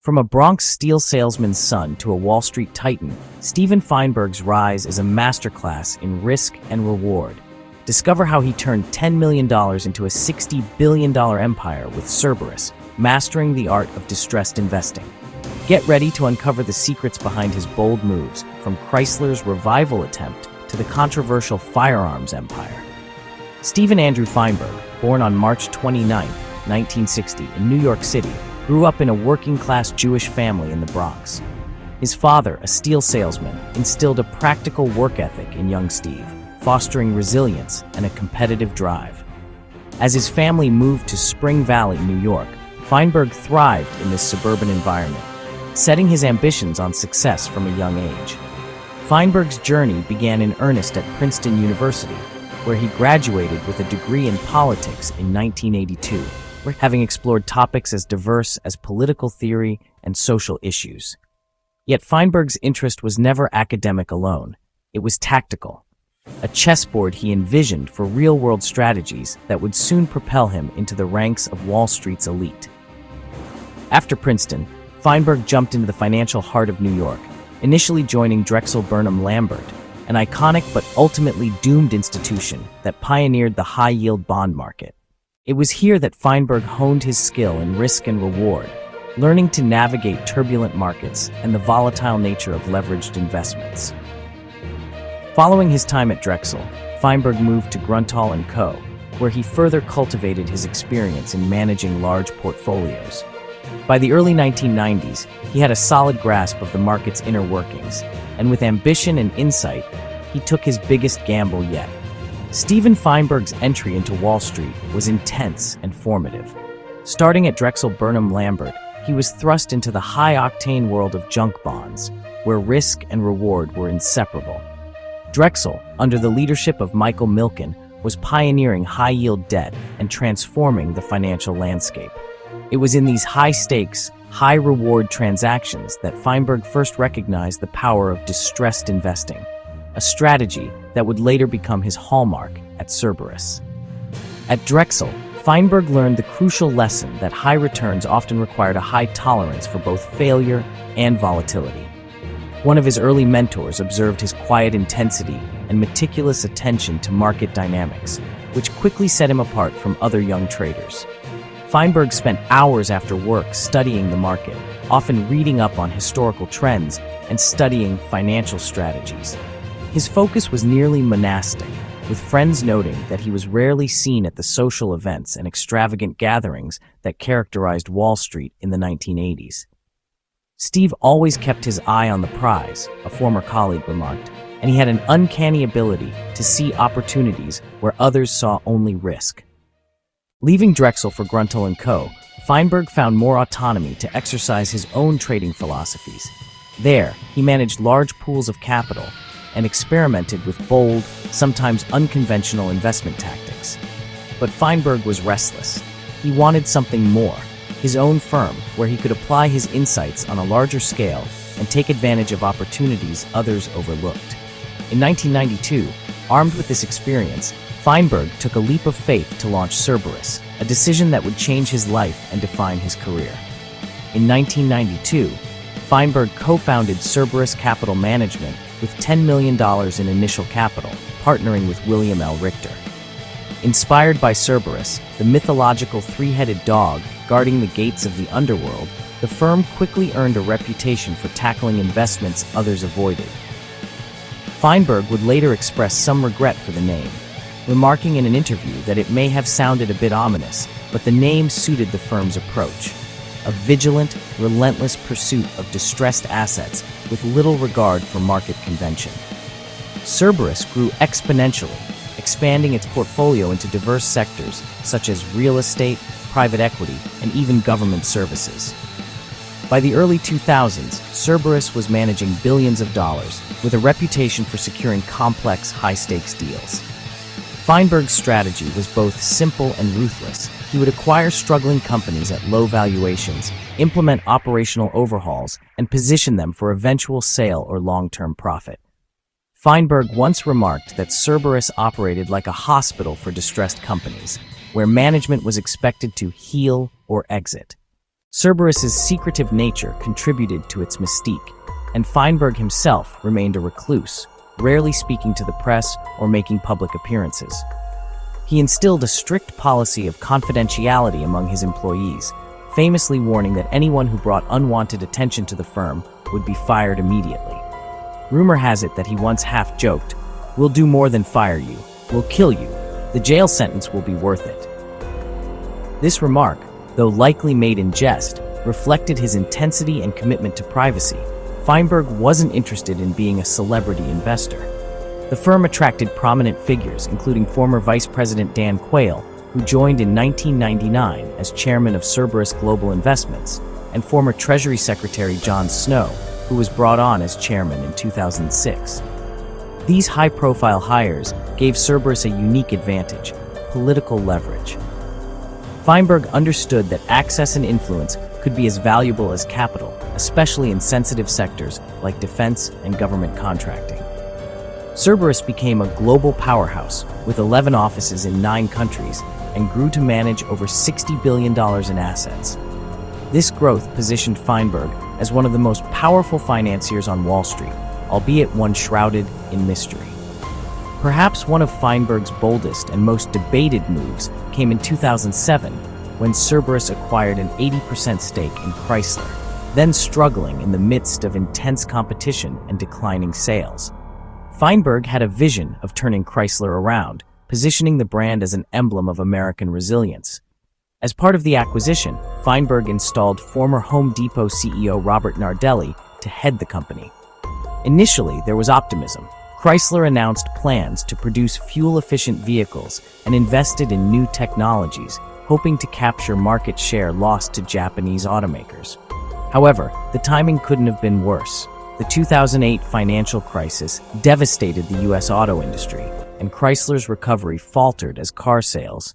From a Bronx steel salesman's son to a Wall Street titan, Steven Feinberg's rise is a masterclass in risk and reward. Discover how he turned $10 million into a $60 billion empire with Cerberus, mastering the art of distressed investing. Get ready to uncover the secrets behind his bold moves, from Chrysler's revival attempt to the controversial firearms empire. Steven Andrew Feinberg, born on March 29, 1960, in New York City, grew up in a working-class Jewish family in the Bronx. His father, a steel salesman, instilled a practical work ethic in young Steve, fostering resilience and a competitive drive. As his family moved to Spring Valley, New York, Feinberg thrived in this suburban environment, setting his ambitions on success from a young age. Feinberg's journey began in earnest at Princeton University, where he graduated with a degree in politics in 1982. Having explored topics as diverse as political theory and social issues. Yet Feinberg's interest was never academic alone. It was tactical, a chessboard he envisioned for real-world strategies that would soon propel him into the ranks of Wall Street's elite. After Princeton, Feinberg jumped into the financial heart of New York, initially joining Drexel Burnham Lambert, an iconic but ultimately doomed institution that pioneered the high-yield bond market. It was here that Feinberg honed his skill in risk and reward, learning to navigate turbulent markets and the volatile nature of leveraged investments. Following his time at Drexel, Feinberg moved to Grunthal & Co., where he further cultivated his experience in managing large portfolios. By the early 1990s, he had a solid grasp of the market's inner workings, and with ambition and insight, he took his biggest gamble yet. Steven Feinberg's entry into Wall Street was intense and formative. Starting at Drexel Burnham Lambert, he was thrust into the high-octane world of junk bonds, where risk and reward were inseparable. Drexel, under the leadership of Michael Milken, was pioneering high-yield debt and transforming the financial landscape. It was in these high-stakes, high-reward transactions that Feinberg first recognized the power of distressed investing, a strategy that would later become his hallmark at Cerberus. At Drexel, Feinberg learned the crucial lesson that high returns often required a high tolerance for both failure and volatility. One of his early mentors observed his quiet intensity and meticulous attention to market dynamics, which quickly set him apart from other young traders. Feinberg spent hours after work studying the market, often reading up on historical trends and studying financial strategies. His focus was nearly monastic, with friends noting that he was rarely seen at the social events and extravagant gatherings that characterized Wall Street in the 1980s. Steve always kept his eye on the prize, a former colleague remarked, and he had an uncanny ability to see opportunities where others saw only risk. Leaving Drexel for Grunthal & Co., Feinberg found more autonomy to exercise his own trading philosophies. There, he managed large pools of capital and experimented with bold, sometimes unconventional investment tactics. But Feinberg was restless. He wanted something more, his own firm, where he could apply his insights on a larger scale and take advantage of opportunities others overlooked. In 1992, armed with this experience, Feinberg took a leap of faith to launch Cerberus, a decision that would change his life and define his career. In 1992, Feinberg co-founded Cerberus Capital Management with $10 million in initial capital, partnering with William L. Richter. Inspired by Cerberus, the mythological three-headed dog guarding the gates of the underworld, the firm quickly earned a reputation for tackling investments others avoided. Feinberg would later express some regret for the name, remarking in an interview that it may have sounded a bit ominous, but the name suited the firm's approach. A vigilant, relentless pursuit of distressed assets with little regard for market convention. Cerberus grew exponentially, expanding its portfolio into diverse sectors such as real estate, private equity, and even government services. By the early 2000s, Cerberus was managing billions of dollars, with a reputation for securing complex, high-stakes deals. Feinberg's strategy was both simple and ruthless. He would acquire struggling companies at low valuations, implement operational overhauls, and position them for eventual sale or long-term profit. Feinberg once remarked that Cerberus operated like a hospital for distressed companies, where management was expected to heal or exit. Cerberus's secretive nature contributed to its mystique, and Feinberg himself remained a recluse, rarely speaking to the press or making public appearances. He instilled a strict policy of confidentiality among his employees, famously warning that anyone who brought unwanted attention to the firm would be fired immediately. Rumor has it that he once half-joked, "We'll do more than fire you, we'll kill you. The jail sentence will be worth it." This remark, though likely made in jest, reflected his intensity and commitment to privacy. Feinberg wasn't interested in being a celebrity investor. The firm attracted prominent figures, including former Vice President Dan Quayle, who joined in 1999 as chairman of Cerberus Global Investments, and former Treasury Secretary John Snow, who was brought on as chairman in 2006. These high-profile hires gave Cerberus a unique advantage: political leverage. Feinberg understood that access and influence could be as valuable as capital, especially in sensitive sectors like defense and government contracting. Cerberus became a global powerhouse with 11 offices in 9 countries and grew to manage over $60 billion in assets. This growth positioned Feinberg as one of the most powerful financiers on Wall Street, albeit one shrouded in mystery. Perhaps one of Feinberg's boldest and most debated moves came in 2007 when Cerberus acquired an 80% stake in Chrysler, then struggling in the midst of intense competition and declining sales. Feinberg had a vision of turning Chrysler around, positioning the brand as an emblem of American resilience. As part of the acquisition, Feinberg installed former Home Depot CEO Robert Nardelli to head the company. Initially, there was optimism. Chrysler announced plans to produce fuel-efficient vehicles and invested in new technologies, hoping to capture market share lost to Japanese automakers. However, the timing couldn't have been worse. The 2008 financial crisis devastated the U.S. auto industry, and Chrysler's recovery faltered as car sales